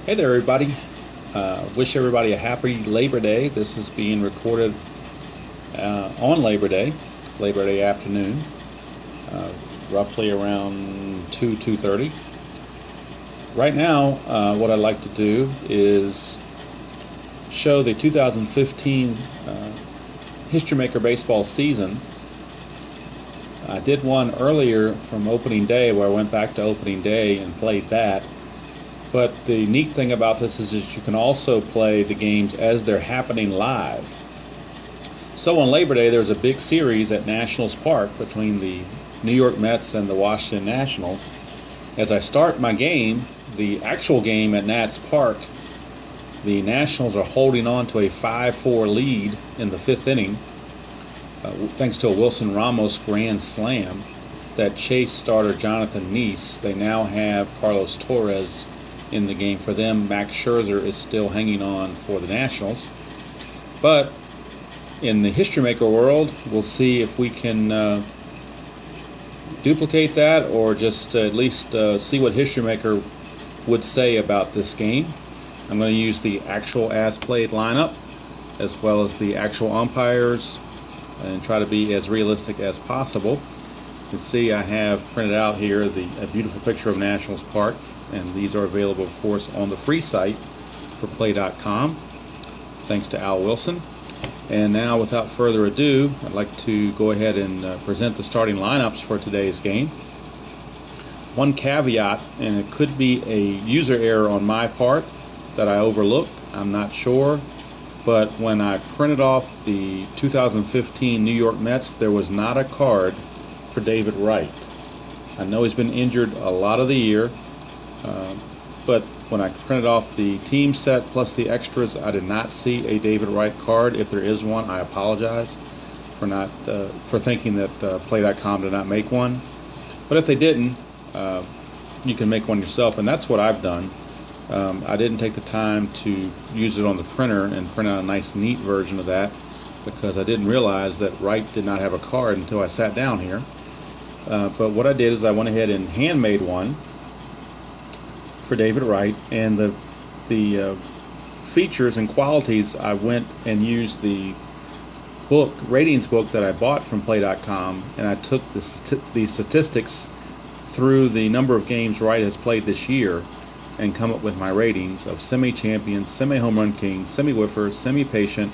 Hey there, everybody. Wish everybody a happy Labor Day. This is being recorded on Labor Day afternoon, roughly around 2:30. Right now, what I'd like to do is show the 2015 History Maker baseball season. I did one earlier from opening day where I went back to opening day and played that. But the neat thing about this is that you can also play the games as they're happening live. So on Labor Day, there's a big series at Nationals Park between the New York Mets and the Washington Nationals. As I start my game, the actual game at Nats Park, the Nationals are holding on to a 5-4 lead in the fifth inning, thanks to a Wilson Ramos grand slam that chased starter Jonathan Neese. They now have Carlos Torres in the game for them. Max Scherzer is still hanging on for the Nationals. But in the History Maker world, we'll see if we can duplicate that, or just at least see what History Maker would say about this game. I'm going to use the actual as-played lineup as well as the actual umpires and try to be as realistic as possible. You can see I have printed out here a beautiful picture of Nationals Park, and these are available, of course, on the free site for play.com, thanks to Al Wilson. And now, without further ado, I'd like to go ahead and present the starting lineups for today's game. One caveat, and it could be a user error on my part that I overlooked, I'm not sure, but when I printed off the 2015 New York Mets, there was not a card for David Wright. I know he's been injured a lot of the year, but when I printed off the team set plus the extras, I did not see a David Wright card. If there is one, I apologize for thinking that Play.com did not make one. But if they didn't, you can make one yourself, and that's what I've done. I didn't take the time to use it on the printer and print out a nice, neat version of that, because I didn't realize that Wright did not have a card until I sat down here. But what I did is I went ahead and handmade one for David Wright, and the features and qualities, I went and used the ratings book that I bought from Play.com, and I took the statistics through the number of games Wright has played this year and come up with my ratings of semi-champion, semi-home run king, semi-whiffer, semi-patient,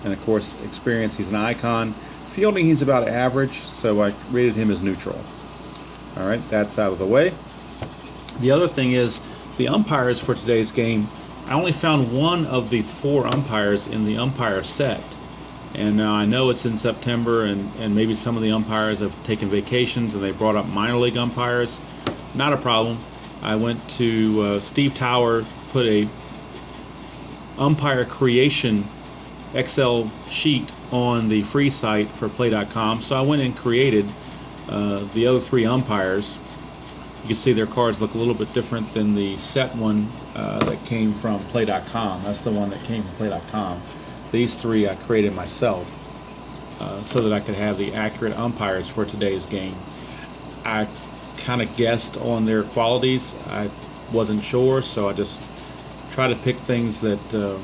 and of course experience. He's an icon. Fielding, he's about average, so I rated him as neutral. All right, that's out of the way. The other thing is the umpires for today's game. I only found one of the 4 umpires in the umpire set. And now I know it's in September, and maybe some of the umpires have taken vacations and they brought up minor league umpires. Not a problem. I went to Steve Tower, put a umpire creation Excel sheet on the free site for Play.com. So I went and created the other 3 umpires. You can see their cards look a little bit different than the set one that came from Play.com. That's the one that came from Play.com. These 3 I created myself so that I could have the accurate umpires for today's game. I kind of guessed on their qualities. I wasn't sure, so I just tried to pick things that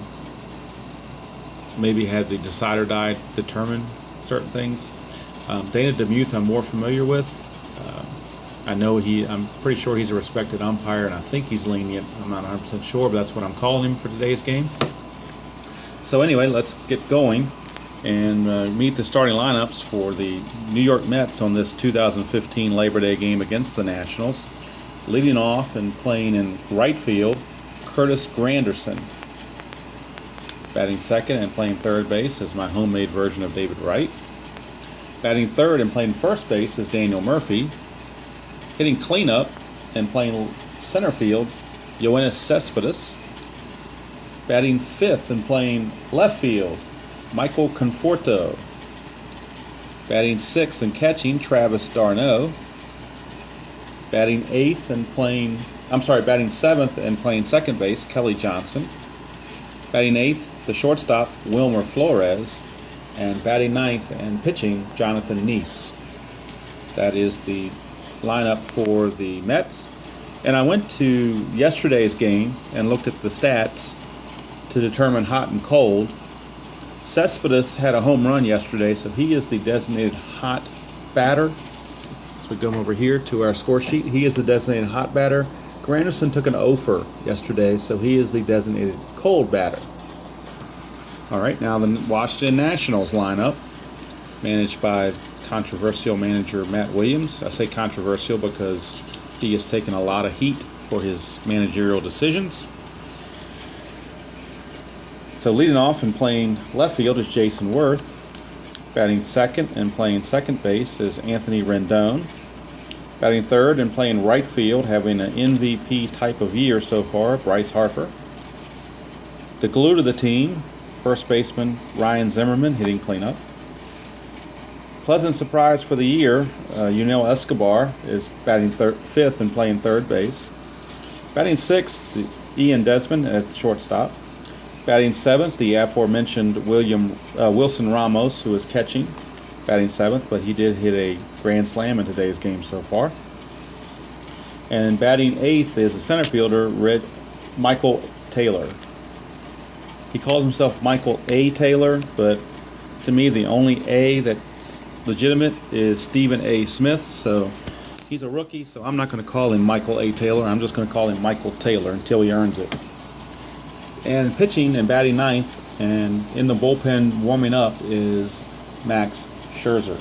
maybe had the decider die determine certain things. Dana DeMuth I'm more familiar with. I know I'm pretty sure he's a respected umpire, and I think he's lenient. I'm not 100% sure, but that's what I'm calling him for today's game. So anyway, let's get going and meet the starting lineups for the New York Mets on this 2015 Labor Day game against the Nationals. Leading off and playing in right field, Curtis Granderson. Batting second and playing third base is my homemade version of David Wright. Batting third and playing first base is Daniel Murphy. Hitting cleanup and playing center field, Yoenis Cespedes. Batting fifth and playing left field, Michael Conforto. Batting sixth and catching, Travis d'Arnaud. Batting seventh and playing second base, Kelly Johnson. Batting eighth, the shortstop, Wilmer Flores. And batting ninth and pitching, Jonathan Neese. That is the lineup for the Mets. And I went to yesterday's game and looked at the stats to determine hot and cold. Cespedes had a home run yesterday, so he is the designated hot batter. So we come over here to our score sheet. He is the designated hot batter. Granderson took an offer yesterday, so he is the designated cold batter. All right, now the Washington Nationals lineup, managed by controversial manager Matt Williams. I say controversial because he has taken a lot of heat for his managerial decisions. So leading off and playing left field is Jason Worth. Batting second and playing second base is Anthony Rendon. Batting third and playing right field, having an MVP type of year so far, Bryce Harper. The glue to the team, first baseman Ryan Zimmerman, hitting cleanup. Pleasant surprise for the year, Yunel Escobar is batting fifth and playing third base. Batting sixth, Ian Desmond at shortstop. Batting seventh, the aforementioned Wilson Ramos, who is catching, batting seventh, but he did hit a grand slam in today's game so far. And batting eighth is the center fielder, Michael Taylor. He calls himself Michael A. Taylor, but to me the only A that's legitimate is Stephen A. Smith, so he's a rookie, so I'm not going to call him Michael A. Taylor. I'm just going to call him Michael Taylor until he earns it. And pitching and batting ninth and in the bullpen warming up is Max Scherzer.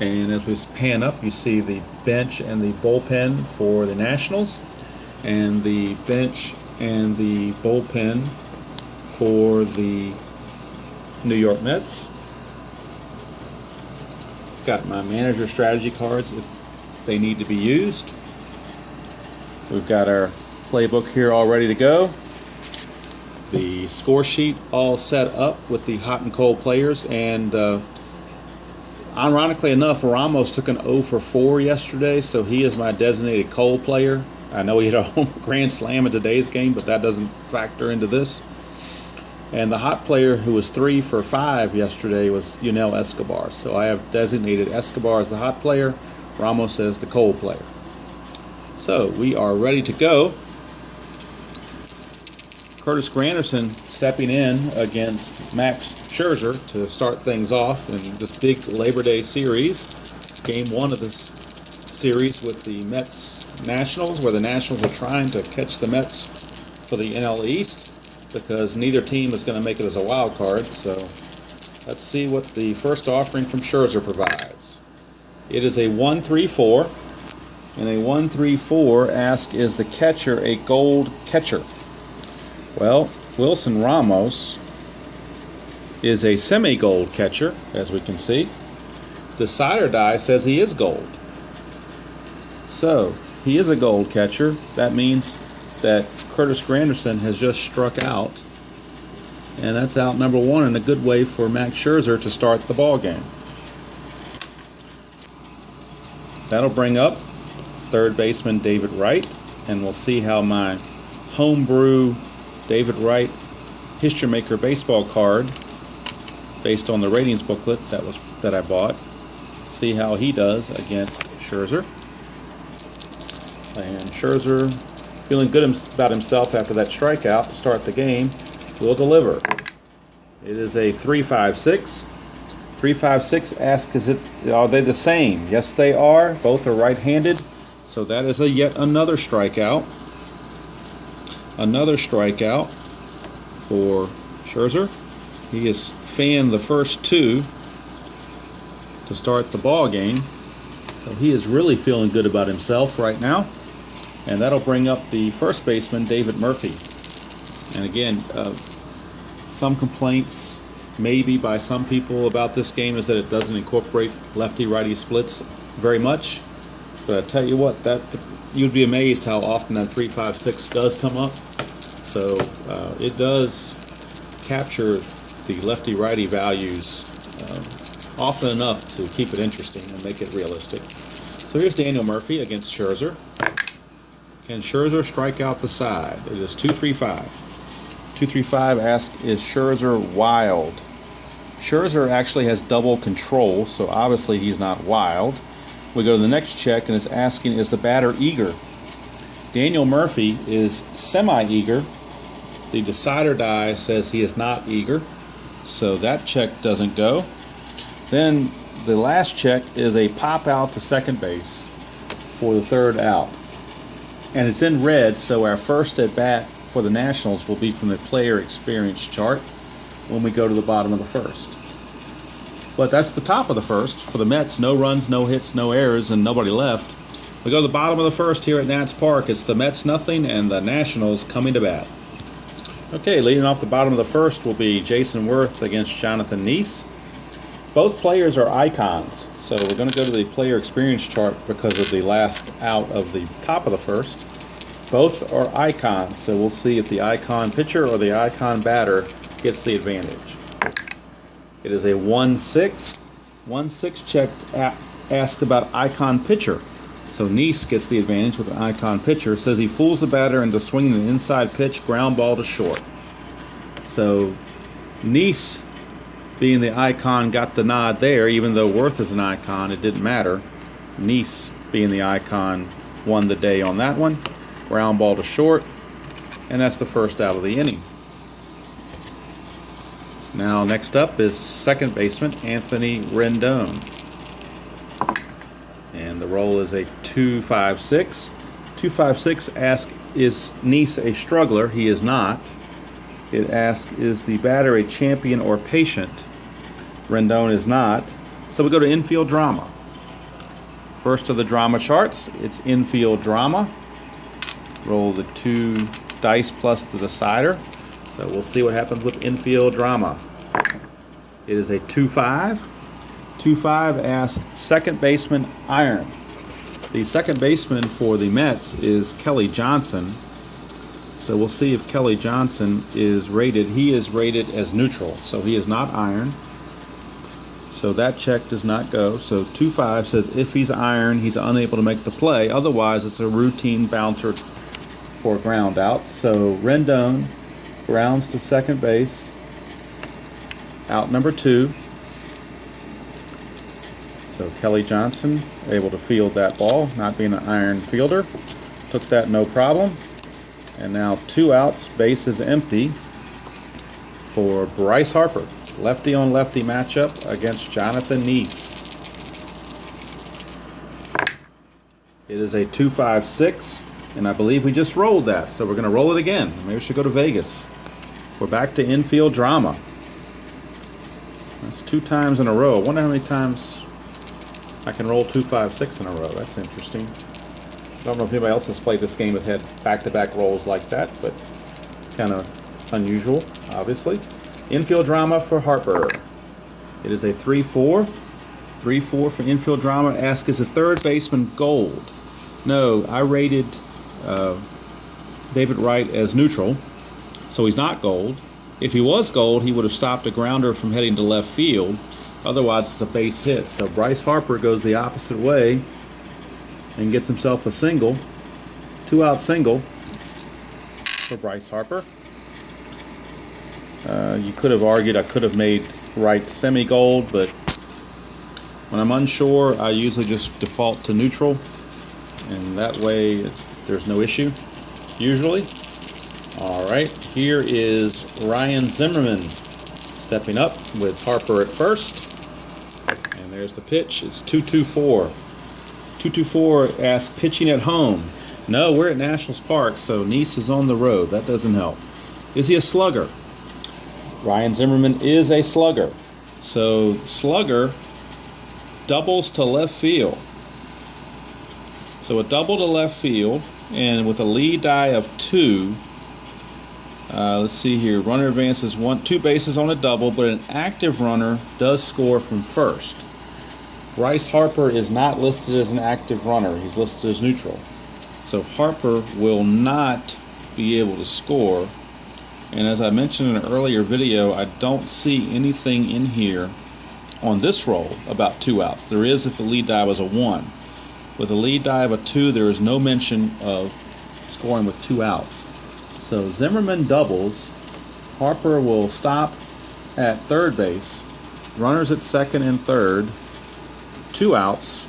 And as we pan up, you see the bench and the bullpen for the Nationals, and the bench and the bullpen for the New York Mets. Got my manager strategy cards if they need to be used. We've got our playbook here all ready to go. The score sheet all set up with the hot and cold players, and ironically enough, Ramos took an 0 for 4 yesterday, so he is my designated cold player. I know he hit a home grand slam in today's game, but that doesn't factor into this. And the hot player who was 3 for 5 yesterday was Yunel Escobar. So I have designated Escobar as the hot player, Ramos as the cold player. So we are ready to go. Curtis Granderson stepping in against Max Scherzer to start things off in this big Labor Day series. Game 1 of this series with the Mets Nationals, where the Nationals are trying to catch the Mets for the NL East, because neither team is going to make it as a wild card. So let's see what the first offering from Scherzer provides. It is a 1-3-4, and a 1-3-4 asks, is the catcher a gold catcher? Well, Wilson Ramos is a semi-gold catcher, as we can see. The cider die says he is gold. So he is a gold catcher. That means that Curtis Granderson has just struck out, and that's out number 1, and a good way for Max Scherzer to start the ball game. That'll bring up third baseman David Wright, and we'll see how my homebrew David Wright History Maker baseball card, based on the ratings booklet that I bought, see how he does against Scherzer. And Scherzer, feeling good about himself after that strikeout to start the game, will deliver. It is a 3-5-6. 3-5-6 asks, are they the same? Yes, they are. Both are right-handed. So that is yet another strikeout. Another strikeout for Scherzer. He has fanned the first 2 to start the ball game. So he is really feeling good about himself right now. And that'll bring up the first baseman, David Murphy. And again, some complaints maybe by some people about this game is that it doesn't incorporate lefty-righty splits very much. But I tell you what, you'd be amazed how often that 3-5-6 does come up. So it does capture the lefty-righty values often enough to keep it interesting and make it realistic. So here's Daniel Murphy against Scherzer. Can Scherzer strike out the side? It is 2-3-5. 2-3-5 asks, is Scherzer wild? Scherzer actually has double control, so obviously he's not wild. We go to the next check, and it's asking, is the batter eager? Daniel Murphy is semi-eager. The decider die says he is not eager, so that check doesn't go. Then the last check is a pop out to second base for the third out. And it's in red, so our first at bat for the Nationals will be from the player experience chart when we go to the bottom of the first. But that's the top of the first. For the Mets, no runs, no hits, no errors, and nobody left. We go to the bottom of the first here at Nats Park. It's the Mets nothing and the Nationals coming to bat. Okay, leading off the bottom of the first will be Jason Worth against Jonathan Neese. Both players are icons, so we're going to go to the player experience chart because of the last out of the top of the first. Both are icons, so we'll see if the icon pitcher or the icon batter gets the advantage. It is a 1-6. 1-6 check asks about icon pitcher. So Neese gets the advantage with an icon pitcher. Says he fools the batter into swinging an inside pitch, ground ball to short. So Neese, being the icon, got the nod there. Even though Worth is an icon, it didn't matter. Neese, being the icon, won the day on that one. Ground ball to short. And that's the first out of the inning. Now next up is second baseman Anthony Rendon. And the roll is a 2-5-6. 2-5-6 asks, is Neese a struggler? He is not. It asks, is the batter a champion or patient? Rendon is not. So we go to infield drama. First of the drama charts, it's infield drama. Roll the 2 dice plus the decider. So we'll see what happens with infield drama. It is a 2-5. 2-5 asks second baseman iron. The second baseman for the Mets is Kelly Johnson. So we'll see if Kelly Johnson is rated. He is rated as neutral, so he is not iron. So that check does not go. So 2-5 says if he's iron, he's unable to make the play. Otherwise, it's a routine bouncer for a ground out. So Rendon grounds to second base. Out number 2. So Kelly Johnson able to field that ball, not being an iron fielder. Took that no problem. And now 2 outs, base is empty for Bryce Harper. Lefty on lefty matchup against Jonathan Neese. It is a 2-5-6, and I believe we just rolled that, so we're going to roll it again. Maybe we should go to Vegas. We're back to infield drama. That's 2 times in a row. I wonder how many times I can roll 2-5-6 in a row. That's interesting. I don't know if anybody else has played this game has had back-to-back rolls like that, but kind of unusual, obviously. Infield drama for Harper. It is a 3-4. 3-4 for infield drama. Ask, is the third baseman gold? No, I rated David Wright as neutral, so he's not gold. If he was gold, he would have stopped a grounder from heading to left field. Otherwise, it's a base hit. So Bryce Harper goes the opposite way and gets himself a single. 2-out single for Bryce Harper. You could have argued I could have made Wright semi-gold, but when I'm unsure, I usually just default to neutral, and that way there's no issue, usually. All right, here is Ryan Zimmerman stepping up with Harper at first. And there's the pitch. It's 2-2-4. 2-2-4 asks pitching at home. No, we're at Nationals Park, so Neese is on the road. That doesn't help. Is he a slugger? Ryan Zimmerman is a slugger. So slugger doubles to left field. So a double to left field, and with a lead die of 2, let's see here. Runner advances 2 bases on a double, but an active runner does score from first. Bryce Harper is not listed as an active runner. He's listed as neutral. So Harper will not be able to score. And as I mentioned in an earlier video, I don't see anything in here on this roll about 2 outs. There is if the lead die was a 1. With a lead die of a 2, there is no mention of scoring with 2 outs. So Zimmerman doubles. Harper will stop at third base. Runners at second and third. 2 outs.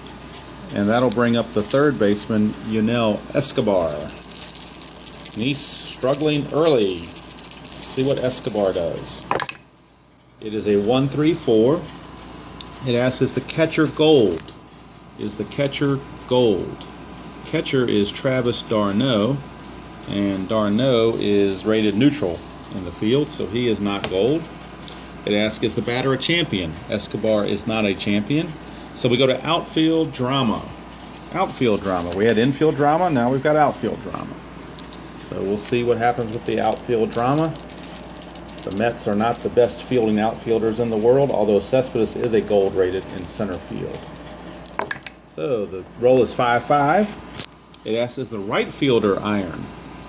and that'll bring up the third baseman, Yunel Escobar. And he's struggling early. Let's see what Escobar does. It is a 1-3-4. It asks, is the catcher gold? Is the catcher gold? Catcher is Travis d'Arnaud, and d'Arnaud is rated neutral in the field, so he is not gold. It asks, is the batter a champion? Escobar is not a champion. So we go to outfield drama. Outfield drama. We had infield drama, now we've got outfield drama. So we'll see what happens with the outfield drama. The Mets are not the best fielding outfielders in the world, although Cespedes is a gold rated in center field. So the roll is 5-5. It asks, is the right fielder iron?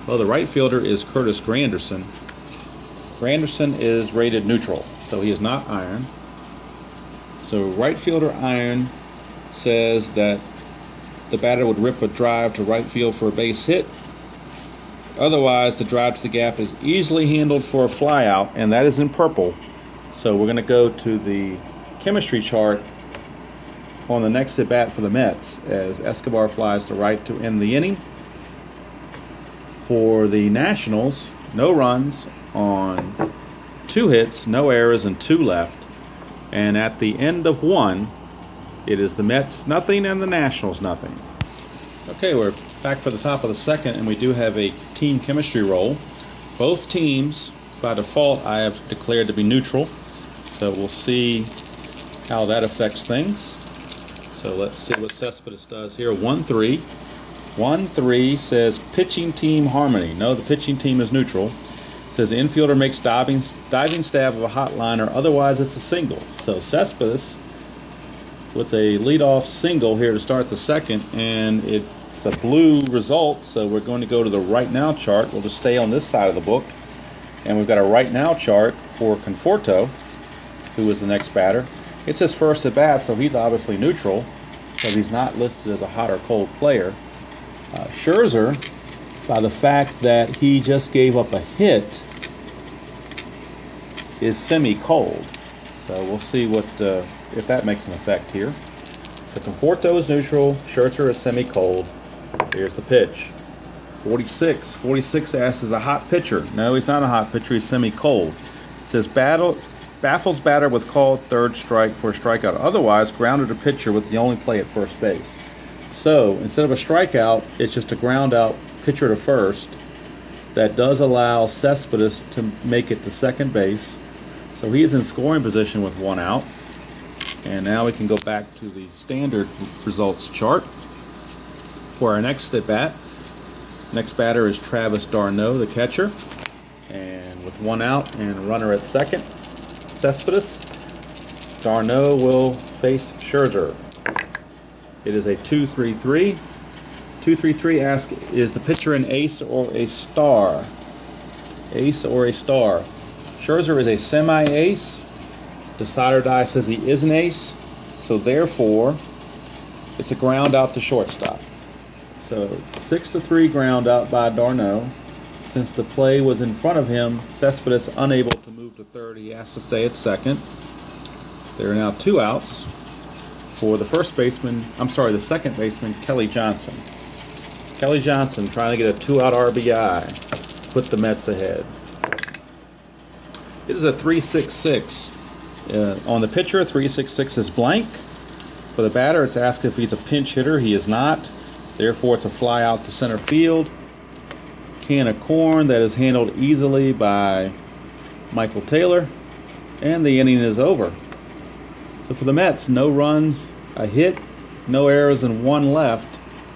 Well, the right fielder is Curtis Granderson. Granderson is rated neutral, so he is not iron. So right fielder iron says that the batter would rip a drive to right field for a base hit. Otherwise, the drive to the gap is easily handled for a fly out, and that is in purple. So we're going to go to the chemistry chart on the next at bat for the Mets as Escobar flies to right to end the inning. For the Nationals, no runs on 2 hits, no errors, and 2 left. And at the end of 1, it is the Mets nothing and the Nationals nothing. Okay, we're back for the top of the second, and we do have a team chemistry roll. Both teams, by default, I have declared to be neutral. So we'll see how that affects things. So let's see what Cespedes does here. 1-3. 1-3 says pitching team harmony. No, the pitching team is neutral. It says the infielder makes diving stab of a hot liner, otherwise it's a single. So Cespedes with a leadoff single here to start the second, and it's a blue result, so we're going to go to the right now chart. We'll just stay on this side of the book, and we've got a right now chart for Conforto, who is the next batter. It's his first at bat, so he's obviously neutral, because he's not listed as a hot or cold player. Scherzer, by the fact that he just gave up a hit, is semi-cold. So we'll see what if that makes an effect here. So Conforto is neutral, Scherzer is semi-cold. Here's the pitch. 46. 46 asks, is a hot pitcher? No, he's not a hot pitcher, he's semi-cold. It says baffles batter with called third strike for a strikeout. Otherwise, grounded a pitcher with the only play at first base. So instead of a strikeout, it's just a ground out pitcher to first. That does allow Cespedes to make it to second base. So he is in scoring position with 1 out. And now we can go back to the standard results chart for our next at bat. Next batter is Travis d'Arnaud, the catcher. And with 1 out and a runner at second, Cespedes, d'Arnaud will face Scherzer. It is a 2-3-3. 2-3-3 asks, is the pitcher an ace or a star? Ace or a star? Scherzer is a semi-ace. Decide or Die says he is an ace. So therefore, it's a ground out to shortstop. So 6-3 ground out by d'Arnaud. Since the play was in front of him, Cespedes unable to move to third. He has to stay at second. There are now 2 outs for the the second baseman, Kelly Johnson. Kelly Johnson trying to get a 2-out RBI, put the Mets ahead. It is a 3-6-6. On the pitcher, 3-6-6 is blank. For the batter, it's asked if he's a pinch hitter. He is not. Therefore, it's a fly out to center field. Can of corn that is handled easily by Michael Taylor. And the inning is over. So for the Mets, no runs, a hit, no errors, and 1 left.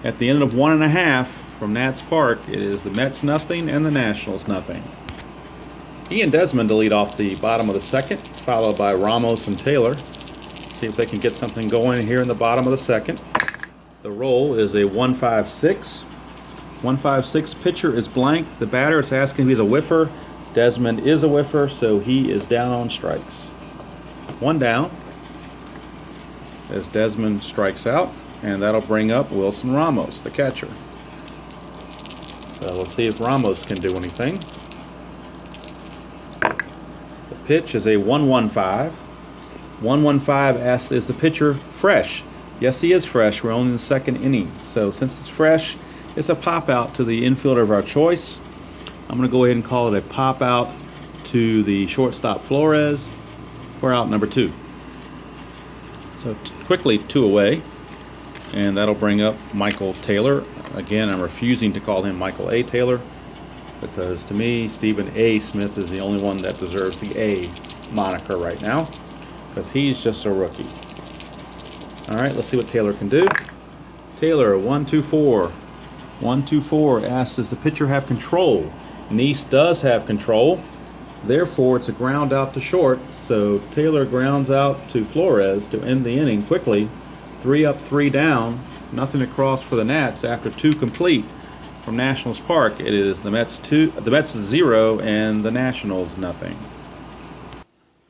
At the end of 1.5 from Nats Park, it is the Mets nothing and the Nationals nothing. Ian Desmond to lead off the bottom of the second, followed by Ramos and Taylor. See if they can get something going here in the bottom of the second. The roll is a 1-5-6. 1-5-6 pitcher is blank. The batter is asking if he's a whiffer. Desmond is a whiffer, so he is down on strikes. 1 down as Desmond strikes out, and that'll bring up Wilson Ramos, the catcher. So let's see if Ramos can do anything. The pitch is a 1-1-5. 1-1-5 asks, is the pitcher fresh? Yes, he is fresh. We're only in the second inning. So since it's fresh, it's a pop out to the infielder of our choice. I'm going to go ahead and call it a pop out to the shortstop Flores for out number 2. So quickly 2 away, and that'll bring up Michael Taylor. Again, I'm refusing to call him Michael A. Taylor because to me, Stephen A. Smith is the only one that deserves the A moniker right now because he's just a rookie. All right, let's see what Taylor can do. Taylor, 1-2-4. 1-2-4 asks, does the pitcher have control? Neese does have control. Therefore, it's a ground out to short. So Taylor grounds out to Flores to end the inning quickly. 3 up, 3 down. Nothing across for the Nats after 2 complete from Nationals Park. It is the Mets 0 and the Nationals nothing.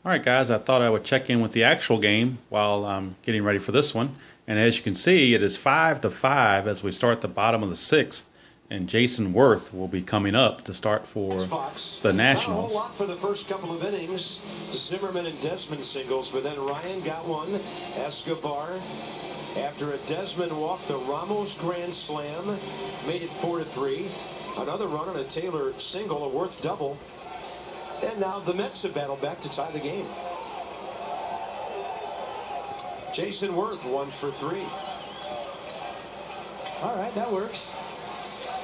All right, guys, I thought I would check in with the actual game while I'm getting ready for this one. And as you can see, it is 5-5 as we start the bottom of the 6th. And Jason Worth will be coming up to start for the Nationals. Not a whole lot for the first couple of innings. Zimmerman and Desmond singles, but then Ryan got one. Escobar, after a Desmond walk, the Ramos grand slam made it 4-3. Another run on a Taylor single, a Worth double. And now the Mets have battled back to tie the game. Jason Worth 1 for 3. All right, that works.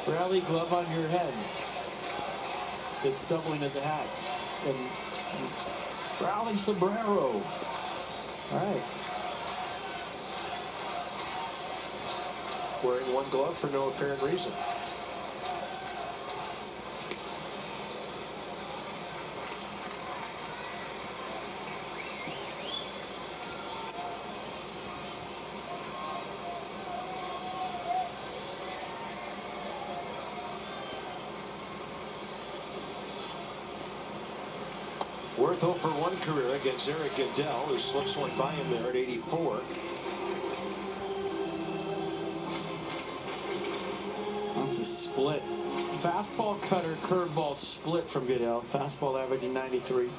Rally glove on your head. It's doubling as a hat. And rally sombrero. All right. Wearing one glove for no apparent reason. Worth 0 for 1 career against Eric Goodell, who slips one by him there at 84. That's a split. Fastball, cutter, curveball split from Goodell. Fastball averaging 93.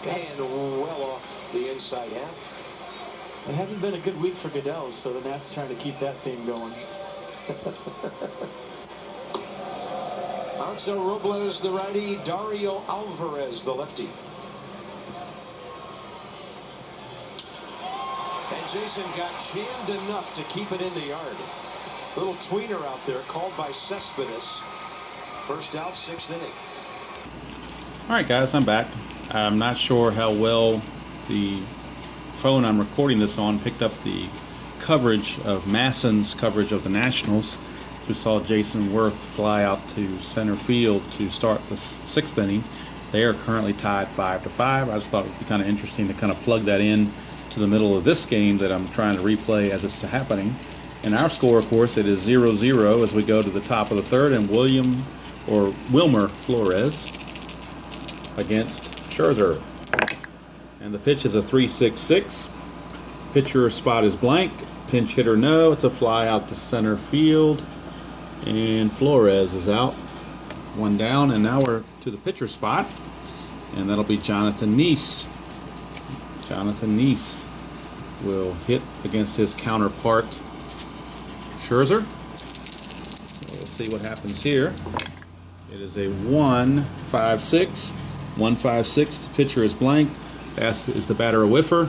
And well off the inside half. It hasn't been a good week for Goodell, so the Nats trying to keep that theme going. Alonso Robles, the righty. Dario Alvarez, the lefty. And Jason got jammed enough to keep it in the yard. Little tweener out there called by Cespedes. First out, 6th inning. All right, guys, I'm back. I'm not sure how well the phone I'm recording this on picked up the coverage of Masson's coverage of the Nationals. We saw Jason Worth fly out to center field to start the 6th inning. They are currently tied 5-5. I just thought it would be kind of interesting to kind of plug that in to the middle of this game that I'm trying to replay as it's happening. And our score, of course, it is 0-0 as we go to the top of the 3rd, and Wilmer Flores against Scherzer. And the pitch is a 3-6-6. Pitcher spot is blank. Pinch hitter no. It's a fly out to center field. And Flores is out. 1 down. And now we're to the pitcher spot. And that'll be Jonathan Neese. Jonathan Neese will hit against his counterpart Scherzer. So we'll see what happens here. It is a 1-5-6. 1-5-6. The pitcher is blank. Is the batter a whiffer?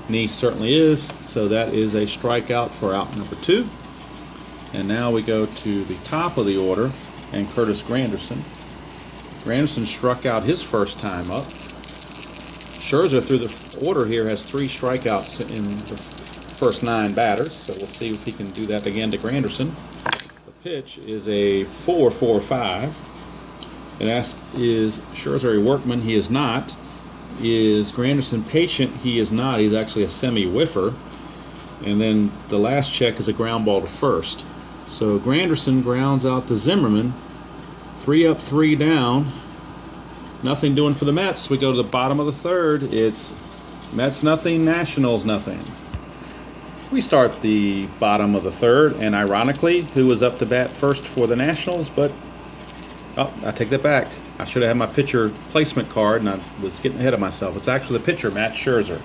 Neese certainly is. So that is a strikeout for out number 2. And now we go to the top of the order and Curtis Granderson. Granderson struck out his first time up. Scherzer through the order here has 3 strikeouts in the first 9 batters. So we'll see if he can do that again to Granderson. The pitch is a 4-4-5. It asks, is Scherzer a workman? He is not. Is Granderson patient? He is not. He's actually a semi-whiffer. And then the last check is a ground ball to first. So Granderson grounds out to Zimmerman. 3 up, 3 down. Nothing doing for the Mets. We go to the bottom of the 3rd. It's Mets nothing, Nationals nothing. We start the bottom of the 3rd, and ironically, who was up to bat first for the Nationals but Oh, I take that back. I should have had my pitcher placement card, and I was getting ahead of myself. It's actually the pitcher, Matt Scherzer.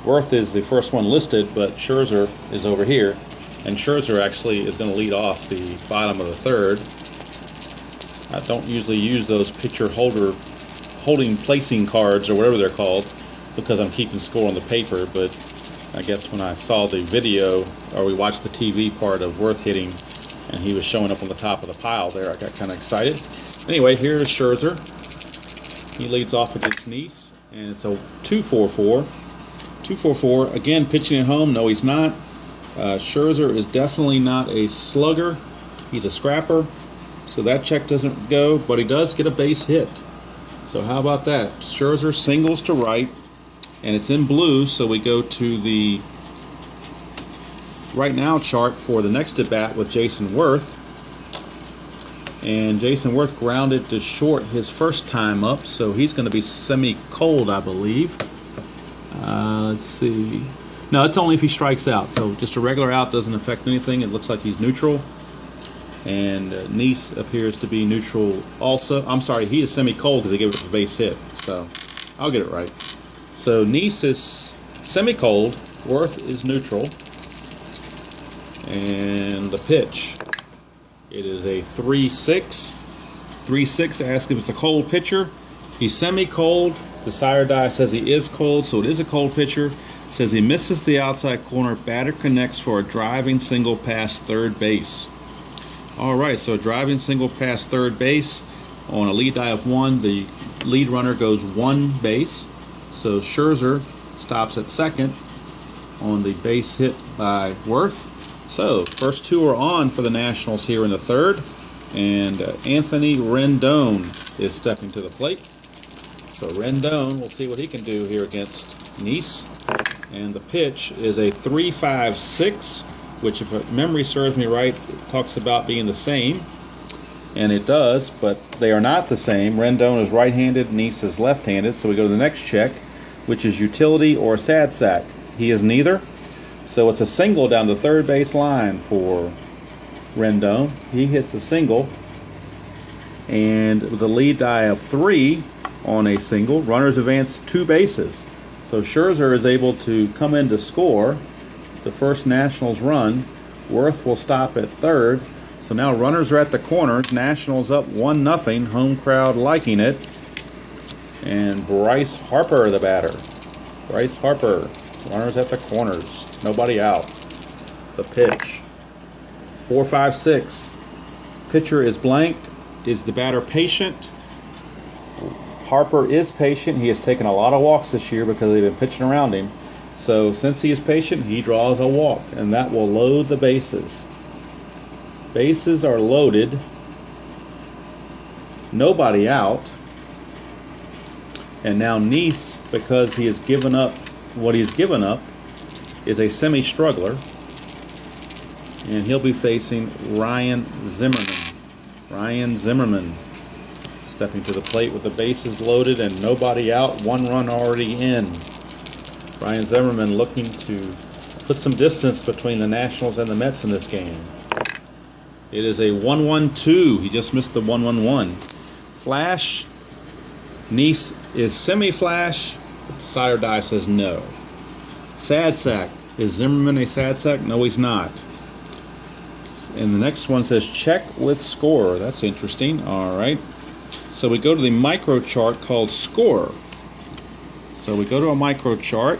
Worth is the first one listed, but Scherzer is over here. And Scherzer actually is going to lead off the bottom of the third. I don't usually use those pitcher holding placing cards or whatever they're called because I'm keeping score on the paper, but I guess when I saw the video, or we watched the TV part of Worth hitting, and he was showing up on the top of the pile there, I got kind of excited. Anyway, here's Scherzer. He leads off against Nice, and it's a 2-4-4. 2-4-4. Again, pitching at home. No, he's not. Scherzer is definitely not a slugger. He's a scrapper, so that check doesn't go, but he does get a base hit. So how about that? Scherzer singles to right, and it's in blue, so we go to the right now chart for the next at bat with Jason Worth. And Jason Worth grounded to short his first time up, so he's going to be semi-cold, I believe. Let's see. No, it's only if he strikes out. So just a regular out doesn't affect anything. It looks like he's neutral. And Nice appears to be neutral also. I'm sorry, he is semi-cold because they gave it a base hit. So I'll get it right. So Nice is semi-cold. Worth is neutral. And the pitch. It is a 3-6. 3-6 asks if it's a cold pitcher. He's semi-cold. The sire die says he is cold, so it is a cold pitcher. Says he misses the outside corner. Batter connects for a driving single past third base. All right, so a driving single past third base on a lead die of 1. The lead runner goes 1 base. So Scherzer stops at second on the base hit by Worth. So first 2 are on for the Nationals here in the third, and Anthony Rendon is stepping to the plate. So Rendon, we'll see what he can do here against Nice. And the pitch is a 3-5-6, which, if memory serves me right, it talks about being the same. And it does, but they are not the same. Rendon is right-handed, Nice is left-handed. So we go to the next check, which is utility or sad sack. He is neither. So it's a single down the third base line for Rendon. He hits a single. And with a lead die of 3 on a single, runners advance 2 bases. So Scherzer is able to come in to score the first Nationals run. Worth will stop at third. So now runners are at the corners. Nationals up 1-0. Home crowd liking it. And Bryce Harper, the batter. Bryce Harper. Runners at the corners. Nobody out. The pitch. 4-5-6. Pitcher is blank. Is the batter patient? Harper is patient. He has taken a lot of walks this year because they've been pitching around him. So since he is patient, he draws a walk, and that will load the bases. Bases are loaded. Nobody out. And now Nice, because he has given up what he's given up, is a semi-struggler. And he'll be facing Ryan Zimmerman. Ryan Zimmerman stepping to the plate with the bases loaded and nobody out, 1 run already in. Ryan Zimmerman looking to put some distance between the Nationals and the Mets in this game. It is a 1-1-2. He just missed the 1-1-1. Flash. Nice is semi-flash. Sire die says no. Sad sack. Is Zimmerman a sad sack? No, he's not. And the next one says check with score. That's interesting. All right. So we go to the micro chart called score. So we go to a micro chart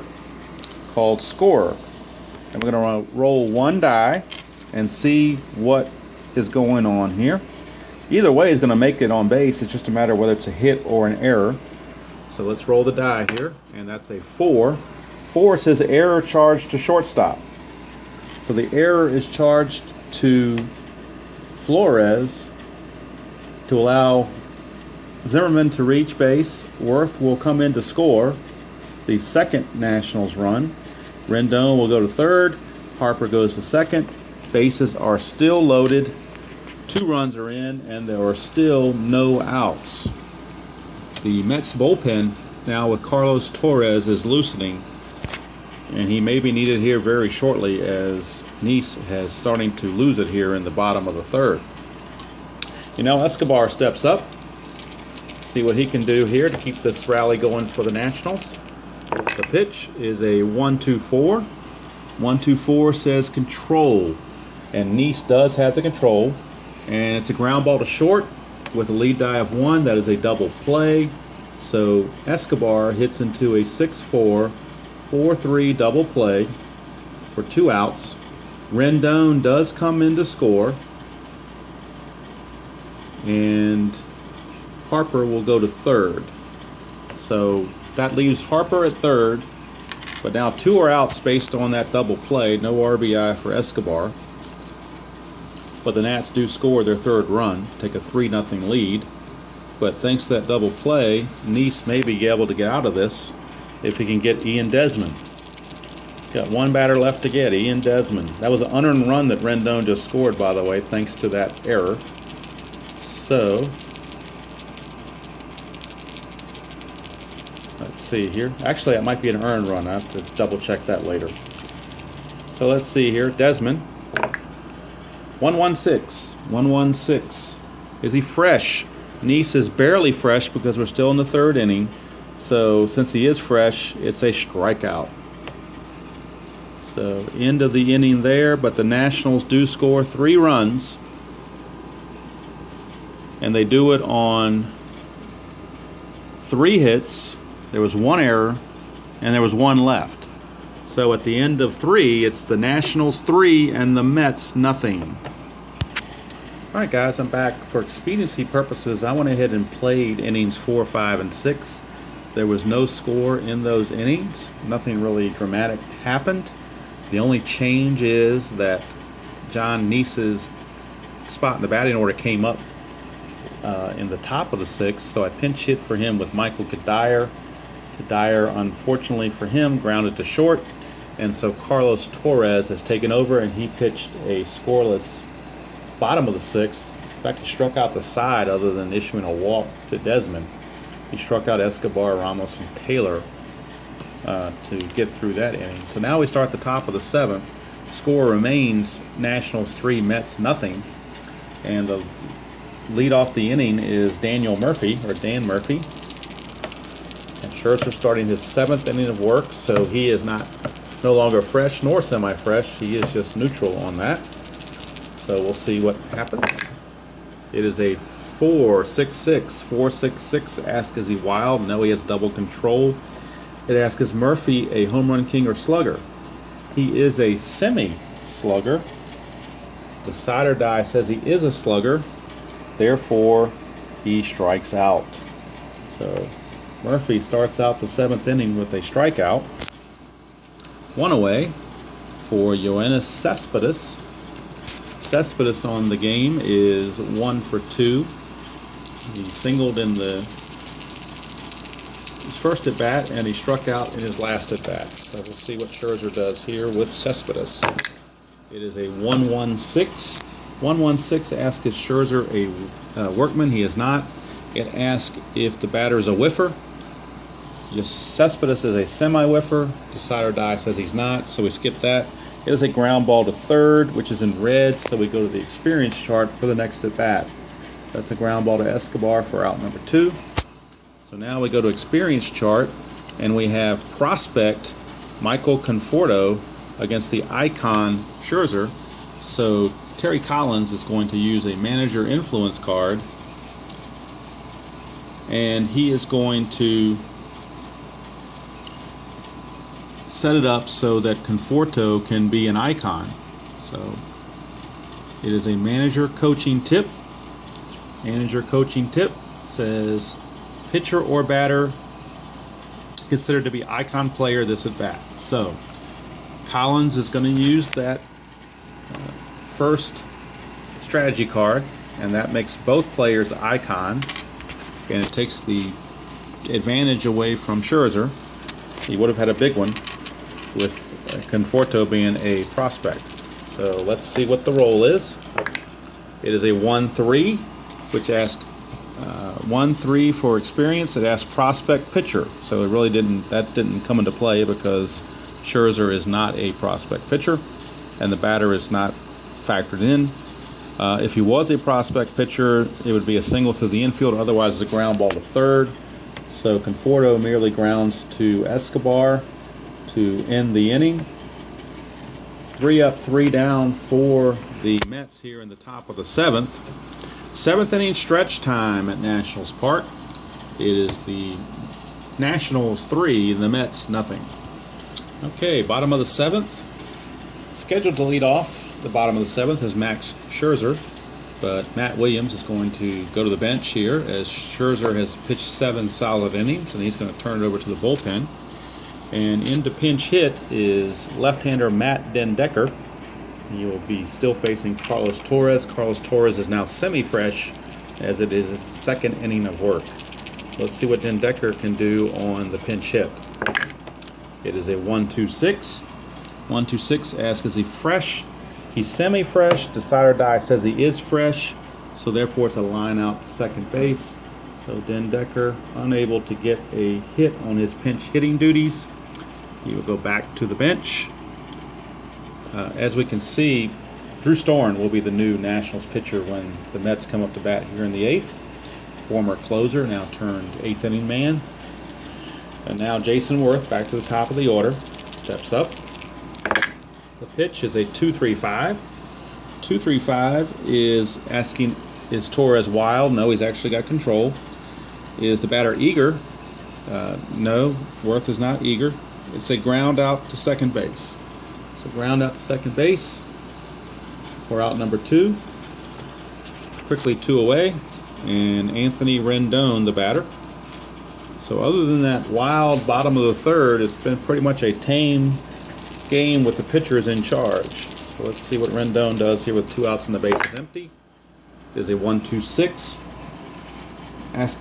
called score. And we're going to roll 1 die and see what is going on here. Either way is going to make it on base. It's just a matter of whether it's a hit or an error. So let's roll the die here. And that's a 4. 4 says error charged to shortstop. So the error is charged to Flores to allow Zimmerman to reach base. Worth will come in to score the second Nationals run. Rendon will go to third. Harper goes to second. Bases are still loaded. 2 runs are in, and there are still no outs. The Mets bullpen now with Carlos Torres is loosening, and he may be needed here very shortly as Nice has starting to lose it here in the bottom of the third. You know, Escobar steps up. See what he can do here to keep this rally going for the Nationals. The pitch is a 1-2-4. 1-2-4 says control. And Nice does have the control. And it's a ground ball to short with a lead die of 1. That is a double play. So Escobar hits into a 6-4, 4-3 double play for 2 outs. Rendon does come in to score. And Harper will go to third. So that leaves Harper at third. But now 2 are outs based on that double play. No RBI for Escobar. But the Nats do score their 3rd run, take a 3-0 lead. But thanks to that double play, Nice may be able to get out of this if he can get Ian Desmond. Got 1 batter left to get, Ian Desmond. That was an unearned run that Rendon just scored, by the way, thanks to that error. So, let's see here. Actually, it might be an earned run. I have to double check that later. So let's see here. Desmond. 1-1-6. 1-1-6. Is he fresh? Nice is barely fresh because we're still in the 3rd inning. So since he is fresh, it's a strikeout. So end of the inning there, but the Nationals do score 3 runs. And they do it on 3 hits. There was 1 error, and there was 1 left. So at the end of 3, it's the Nationals 3 and the Mets nothing. Alright guys, I'm back. For expediency purposes, I went ahead and played innings 4, 5, and 6. There was no score in those innings. Nothing really dramatic happened. The only change is that John Nice's spot in the batting order came up in the top of the 6th, so I pinch hit for him with Michael Kadire. Kadire, unfortunately for him, grounded to short, and so Carlos Torres has taken over, and he pitched a scoreless bottom of the 6th. In fact, he struck out the side other than issuing a walk to Desmond. He struck out Escobar, Ramos, and Taylor to get through that inning. So now we start at the top of the 7th. Score remains Nationals 3, Mets nothing. And the lead off the inning is Daniel Murphy, or Dan Murphy. And Scherzer starting his 7th inning of work, so he is no longer fresh nor semi-fresh. He is just neutral on that. So we'll see what happens. It is a 4-6-6. 4-6-6. Ask, is he wild? No, he has double control. It asks, is Murphy a home run king or slugger? He is a semi-slugger. The side or die says he is a slugger. Therefore, he strikes out. So Murphy starts out the 7th inning with a strikeout. 1 away for Yoenis Cespedes. Cespedes on the game is 1 for 2. He singled in his first at bat, and he struck out in his last at bat. So we'll see what Scherzer does here with Cespedes. It is a 1-1-6. 1-1-6 asks, is Scherzer a workman? He is not. It asks if the batter is a whiffer. Cespedes is a semi-whiffer. The side or die says he's not, so we skip that. It is a ground ball to third, which is in red, so we go to the experience chart for the next at bat. That's a ground ball to Escobar for out number 2. So now we go to experience chart, and we have prospect Michael Conforto against the icon Scherzer. So Terry Collins is going to use a manager influence card, and he is going to set it up so that Conforto can be an icon. So it is a manager coaching tip. Manager coaching tip says pitcher or batter considered to be icon player this at bat. So Collins is going to use that first strategy card, and that makes both players icons, and it takes the advantage away from Scherzer. He would have had a big one with Conforto being a prospect. So let's see what the roll is. It is a 1-3, which asks 1-3 for experience. It asks prospect pitcher. So it really didn't come into play because Scherzer is not a prospect pitcher, and the batter is not factored in. If he was a prospect pitcher, it would be a single to the infield, otherwise it's a ground ball to third. So Conforto merely grounds to Escobar to end the inning. 3 up, 3 down for the Mets here in the top of the 7th. 7th inning stretch time at Nationals Park. It is the Nationals 3 and the Mets nothing. Okay, bottom of the 7th. Scheduled to lead off the bottom of the 7th is Max Scherzer, but Matt Williams is going to go to the bench here as Scherzer has pitched 7 solid innings, and he's going to turn it over to the bullpen. And in to pinch hit is left-hander Matt Den Decker. He will be still facing Carlos Torres. Carlos Torres is now semi-fresh as it is his 2nd inning of work. Let's see what Den Decker can do on the pinch hit. It is a 1-2-6. 1-2-6 asks, is he fresh? He's semi-fresh. Decider die says he is fresh, so therefore it's a line out to second base. So Den Decker unable to get a hit on his pinch hitting duties. He will go back to the bench. As we can see, Drew Storen will be the new Nationals pitcher when the Mets come up to bat here in the 8th. Former closer, now turned 8th inning man. And now Jason Worth back to the top of the order. Steps up. The pitch is a 2-3-5. 2-3-5 is asking, is Torres wild? No, he's actually got control. Is the batter eager? No, Worth is not eager. It's a ground out to second base. So ground out to second base. We're out number 2. Quickly 2 away. And Anthony Rendon, the batter. So other than that wild bottom of the 3rd, it's been pretty much a tame game with the pitchers in charge. So let's see what Rendon does here with 2 outs and the base is empty. It is a 1-2-6.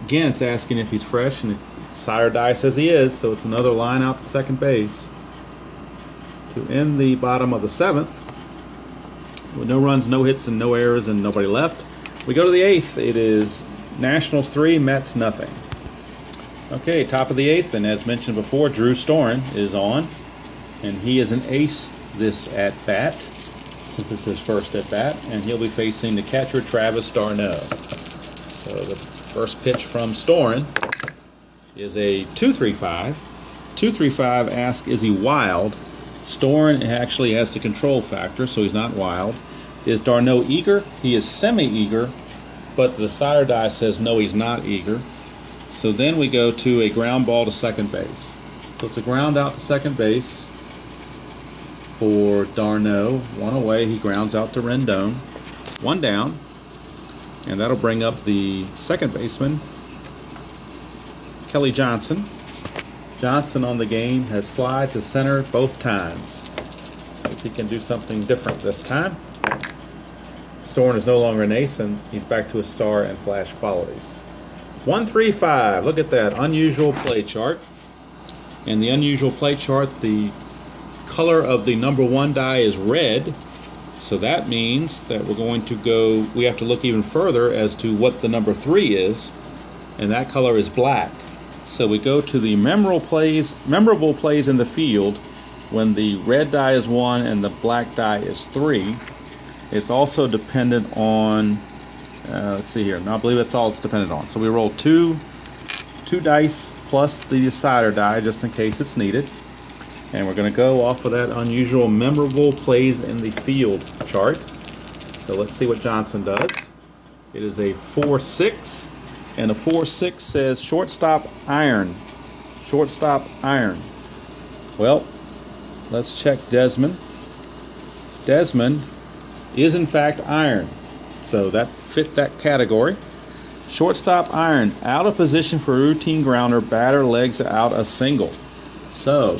Again, it's asking if he's fresh, and Decider die says he is, so it's another line out to second base. To end the bottom of the 7th, with no runs, no hits, and no errors, and nobody left, we go to the 8th. It is Nationals 3, Mets nothing. Okay, top of the 8th, and as mentioned before, Drew Storen is on, and he is an ace this at-bat, since it's his first at-bat, and he'll be facing the catcher, Travis d'Arnaud. So the first pitch from Storen is a 2-3-5. 2-3-5 asks, is he wild? Storen actually has the control factor, so he's not wild. Is d'Arnaud eager? He is semi-eager, but the decider die says no, he's not eager. So then we go to a ground ball to second base. So it's a ground out to second base for d'Arnaud. 1 away, he grounds out to Rendon. 1 down, and that'll bring up the second baseman, Kelly Johnson. Johnson on the game has fly to center both times. So if he can do something different this time. Storen is no longer an ace, and he's back to his star and flash qualities. 1-3-5. Look at that unusual play chart. In the unusual play chart, the color of the number 1 die is red. So that means that we're going to go, we have to look even further as to what the number 3 is, and that color is black. So we go to the memorable plays in the field when the red die is 1 and the black die is 3. It's also dependent on, let's see here, no, I believe that's all it's dependent on. So we roll two dice plus the decider die just in case it's needed. And we're going to go off of that unusual memorable plays in the field chart. So let's see what Johnson does. It is a 4-6, and a 4-6 says shortstop iron. Shortstop iron. Well, let's check Desmond. Desmond is in fact iron, so that fit that category. Shortstop iron, out of position for a routine grounder, batter legs out a single. So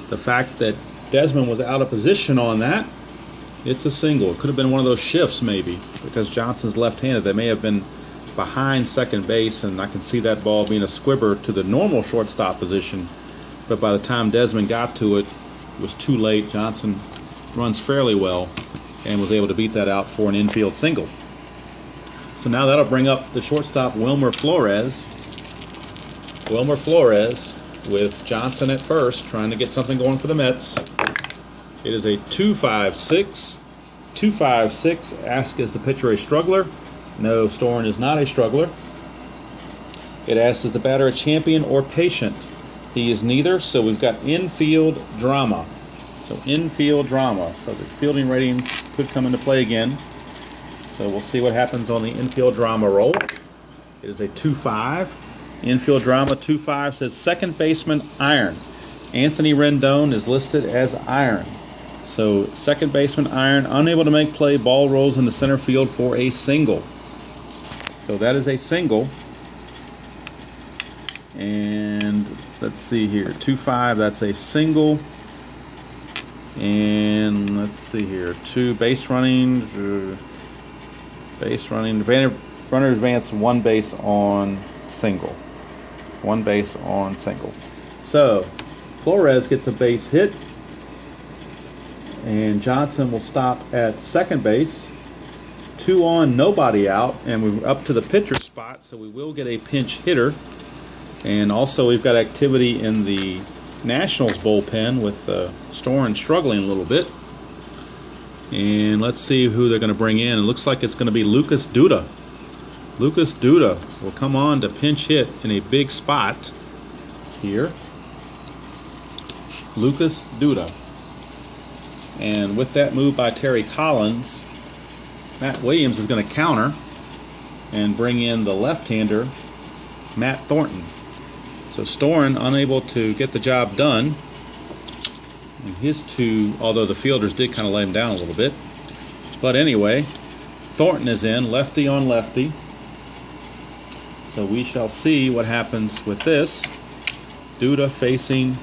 the fact that Desmond was out of position on that, it's a single. It could have been one of those shifts maybe, because Johnson's left-handed. They may have been behind second base, and I can see that ball being a squibber to the normal shortstop position, but by the time Desmond got to it, it was too late. Johnson runs fairly well and was able to beat that out for an infield single. So now that'll bring up the shortstop Wilmer Flores. Wilmer Flores with Johnson at first, trying to get something going for the Mets. It is a 2-5-6. 256 asks, is the pitcher a struggler? No, Storen is not a struggler. It asks, is the batter a champion or patient? He is neither, so we've got infield drama. So infield drama. So the fielding rating could come into play again. So we'll see what happens on the infield drama roll. It is a 2-5. Infield drama 2-5 says second baseman iron. Anthony Rendon is listed as iron. So second baseman iron, unable to make play, ball rolls into center field for a single. So that is a single. And let's see here, 2-5, that's a single. And let's see here, 2 base running, runner advance 1 base on single. 1 base on single. So Flores gets a base hit, and Johnson will stop at second base. 2 on, nobody out, and we're up to the pitcher spot, so we will get a pinch hitter. And also we've got activity in the Nationals bullpen with Storen struggling a little bit. And let's see who they're going to bring in. It looks like it's going to be Lucas Duda. Lucas Duda will come on to pinch hit in a big spot here. Lucas Duda. And with that move by Terry Collins, Matt Williams is going to counter and bring in the left-hander, Matt Thornton. So Storen unable to get the job done. And his 2, although the fielders did kind of let him down a little bit. But anyway, Thornton is in, lefty on lefty. So we shall see what happens with this. Duda facing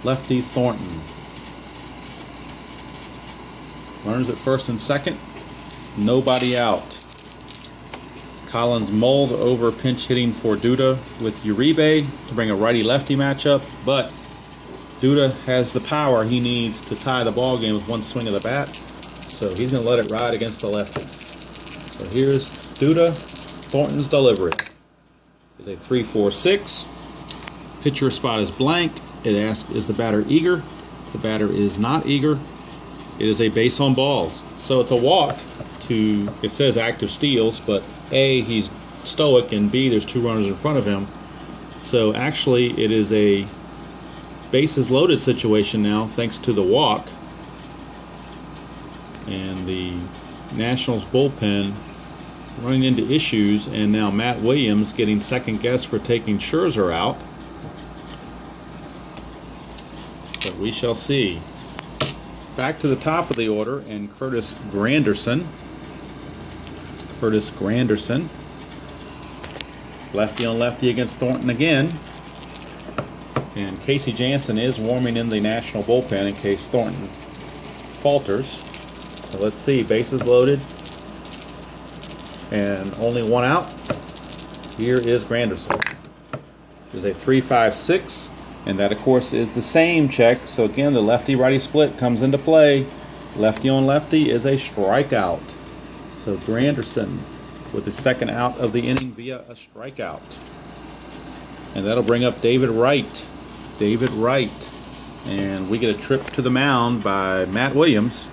lefty Thornton. Runners at first and second. Nobody out. Collins mulled over pinch hitting for Duda with Uribe to bring a righty-lefty matchup, but Duda has the power he needs to tie the ball game with 1 swing of the bat, so he's going to let it ride against the lefty. So here's Duda. Thornton's delivery is a 3-4-6. Pitcher spot is blank. It asks, is the batter eager? The batter is not eager. It is a base on balls. So it's a walk to, it says active steals, but A, he's stoic, and B, there's 2 runners in front of him. So actually it is a bases loaded situation now thanks to the walk. And the Nationals bullpen running into issues, and now Matt Williams getting second guess for taking Scherzer out. But we shall see. Back to the top of the order, and Curtis Granderson. Lefty on lefty against Thornton again. And Casey Janssen is warming in the National bullpen in case Thornton falters. So let's see, bases loaded and only 1 out. Here is Granderson. There's a 3-5-6, and that of course is the same check. So again, the lefty-righty split comes into play. Lefty on lefty is a strikeout. So Granderson with the second out of the inning via a strikeout. And that'll bring up David Wright. And we get a trip to the mound by Matt Williams.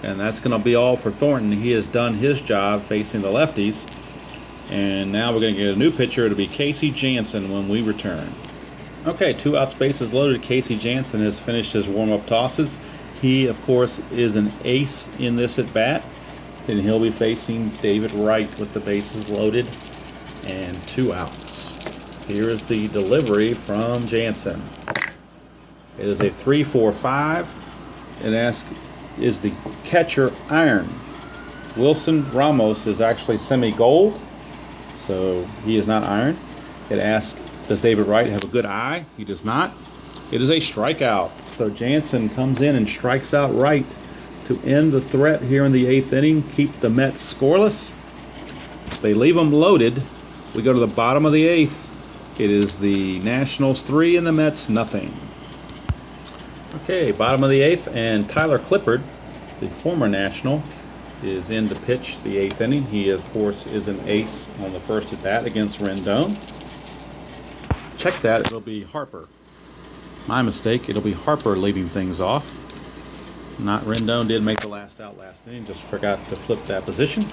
And that's going to be all for Thornton. He has done his job facing the lefties. And now we're going to get a new pitcher. It'll be Casey Janssen when we return. Okay, 2 outs, bases loaded. Casey Janssen has finished his warm-up tosses. He, of course, is an ace in this at-bat. And he'll be facing David Wright with the bases loaded and 2 outs. Here is the delivery from Janssen. It is a 3-4-5. It asks, is the catcher iron? Wilson Ramos is actually semi-gold, so he is not iron. It asks, does David Wright have a good eye? He does not. It is a strikeout. So Janssen comes in and strikes out Wright to end the threat here in the 8th inning, keep the Mets scoreless. They leave them loaded. We go to the bottom of the 8th. It is the Nationals 3 and the Mets nothing. Okay, bottom of the 8th, and Tyler Clippard, the former National, is in to pitch the 8th inning. He, of course, is an ace on the first at bat against Rendon. Check that, it'll be Harper. My mistake, it'll be Harper leading things off. Not Rendon did make the last out last inning, just forgot to flip that position.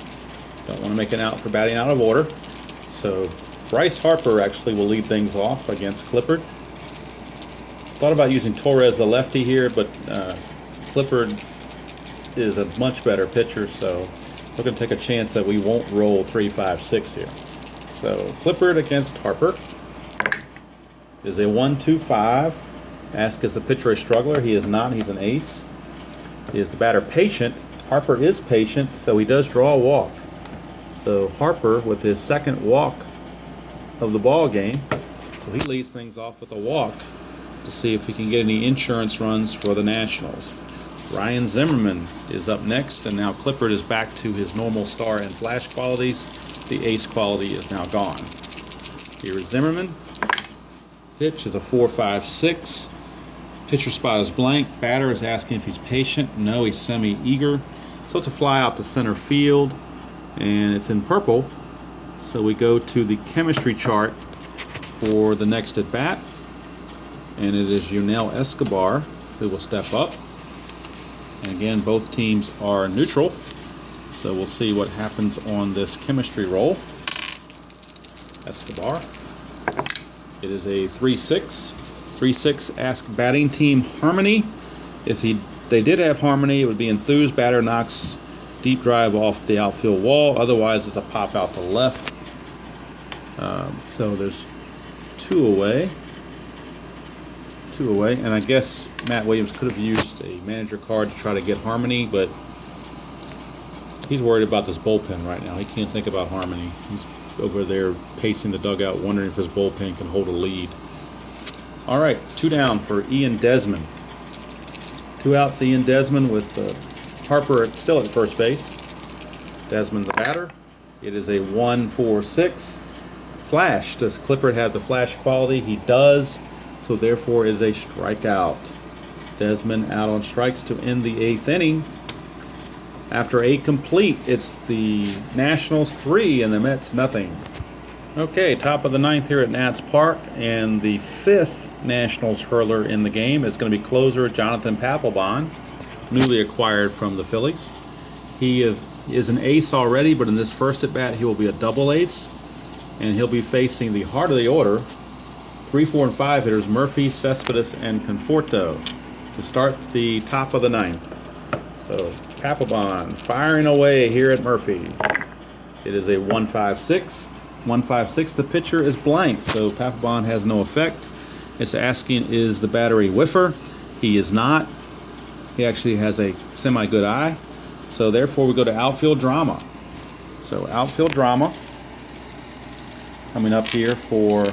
Don't want to make an out for batting out of order. So Bryce Harper actually will lead things off against Clippard. Thought about using Torres the lefty here, but Clippard is a much better pitcher, so we're going to take a chance that we won't roll 3-5-6 here. So Clippard against Harper is a 1-2-5. Ask, is the pitcher a struggler? He is not. He's an ace. Is the batter patient? Harper is patient, so he does draw a walk. So Harper with his second walk of the ball game, so he leads things off with a walk to see if he can get any insurance runs for the Nationals. Ryan Zimmerman is up next, and now Clippard is back to his normal star and flash qualities. The ace quality is now gone. Here is Zimmerman. Pitch is a 4-5-6. Pitcher spot is blank. Batter is asking if he's patient. No, he's semi-eager. So it's a fly out to center field, and it's in purple. So we go to the chemistry chart for the next at bat, and it is Yunel Escobar who will step up. And again, both teams are neutral, so we'll see what happens on this chemistry roll. Escobar. It is a 3-6. 3-6. Ask batting team harmony. If they did have harmony, it would be enthused. Batter knocks deep drive off the outfield wall. Otherwise, it's a pop out to left. So there's 2 away. 2 away. And I guess Matt Williams could have used a manager card to try to get harmony, but he's worried about this bullpen right now. He can't think about harmony. He's over there pacing the dugout, wondering if his bullpen can hold a lead. All right, 2 down for Ian Desmond. 2 outs, Ian Desmond with Harper still at first base. Desmond the batter. It is a 1-4-6. Flash. Does Clippard have the flash quality? He does. So therefore it is a strikeout. Desmond out on strikes to end the 8th inning. After 8 complete, it's the Nationals 3 and the Mets nothing. Okay, top of the 9th here at Nats Park, and the 5th Nationals hurler in the game is going to be closer Jonathan Papelbon, newly acquired from the Phillies. He is an ace already, but in this first at bat he will be a double ace, and he'll be facing the heart of the order, 3, 4, and 5 hitters Murphy, Cespedes, and Conforto to start the top of the 9th. So Papelbon firing away here at Murphy. It is a 1-5-6. 1-5-6. The pitcher is blank, so Papelbon has no effect. It's asking, is the batter a whiffer? He is not. He actually has a semi-good eye. So therefore we go to outfield drama. So outfield drama coming up here for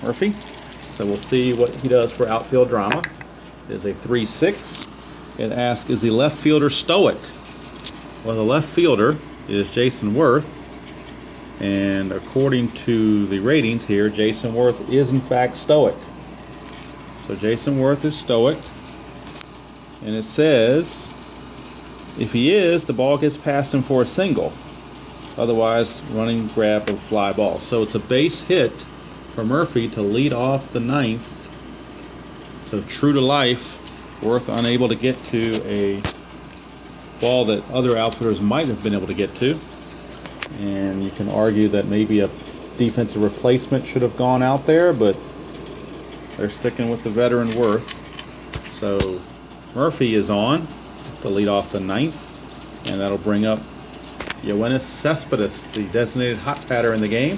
Murphy. So we'll see what he does for outfield drama. It is a 3-6. It asks, is the left fielder stoic? Well, the left fielder is Jason Worth. And according to the ratings here, Jason Worth is in fact stoic. So Jason Worth is stoic. And it says, if he is, the ball gets past him for a single. Otherwise, running grab of fly ball. So it's a base hit for Murphy to lead off the 9th. So true to life, Worth unable to get to a ball that other outfielders might have been able to get to. And you can argue that maybe a defensive replacement should have gone out there, but they're sticking with the veteran Worth. So Murphy is on to lead off the 9th, and that'll bring up Yoenis Cespedes, the designated hot batter in the game.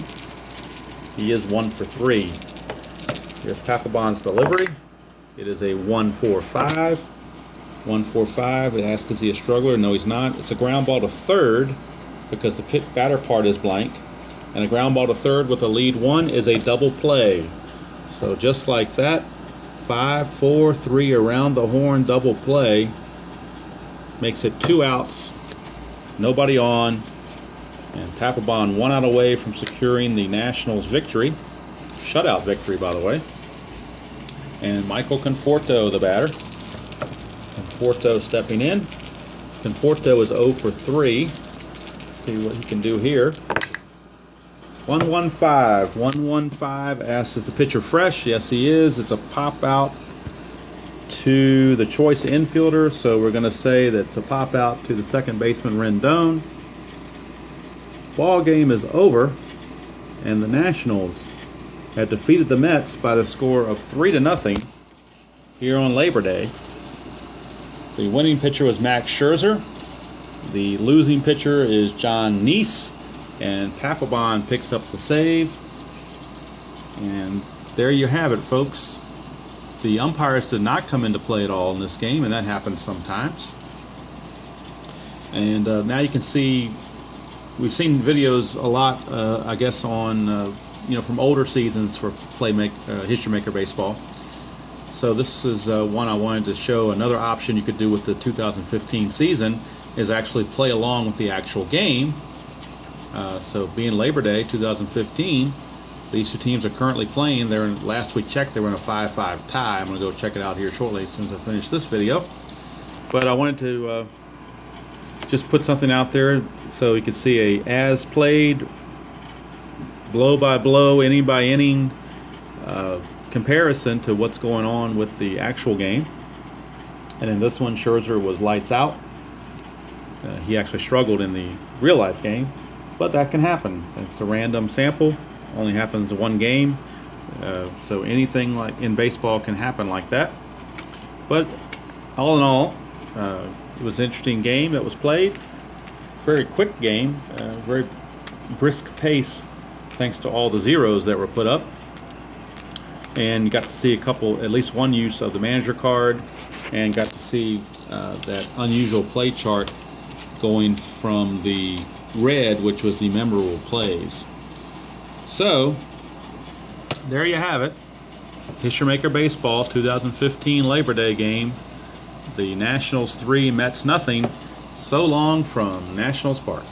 He is 1 for 3. Here's Papelbon's delivery. It is a 1-4-5. 1-4-5. It asks, is he a struggler? No, he's not. It's a ground ball to third because the batter part is blank. And a ground ball to third with a lead 1 is a double play. So just like that, 5-4-3 around the horn double play makes it 2 outs, nobody on, and Papelbon 1 out away from securing the Nationals victory. Shutout victory, by the way. And Michael Conforto, the batter. Conforto stepping in. Conforto is 0 for 3. See what he can do here. 1-1-5. 1-1-5 asks, is the pitcher fresh? Yes, he is. It's a pop out to the choice infielder, so we're going to say that's a pop out to the second baseman Rendon. Ball game is over, and the Nationals have defeated the Mets by the score of 3-0 here on Labor Day. The winning pitcher was Max Scherzer. The losing pitcher is John Neese, and Papelbon picks up the save. And there you have it, folks. The umpires did not come into play at all in this game, and that happens sometimes. And now you can see, we've seen videos a lot, I guess, on from older seasons for History Maker Baseball. So this is one I wanted to show. Another option you could do with the 2015 season is actually play along with the actual game. So being Labor Day 2015, these two teams are currently playing. Last we checked, they were in a 5-5 tie. I'm going to go check it out here shortly as soon as I finish this video. But I wanted to just put something out there so you could see a as played, blow by blow, inning by inning comparison to what's going on with the actual game. And in this one, Scherzer was lights out. He actually struggled in the real life game, but that can happen. It's a random sample. Only happens in one game, so anything like in baseball can happen like that. But all in all, it was an interesting game that was played. Very quick game, very brisk pace, thanks to all the zeros that were put up. And you got to see at least one use of the manager card, and got to see that unusual play chart going from the red, which was the memorable plays. So, there you have it. History Maker Baseball 2015 Labor Day game. The Nationals 3, Mets nothing. So long from Nationals Park.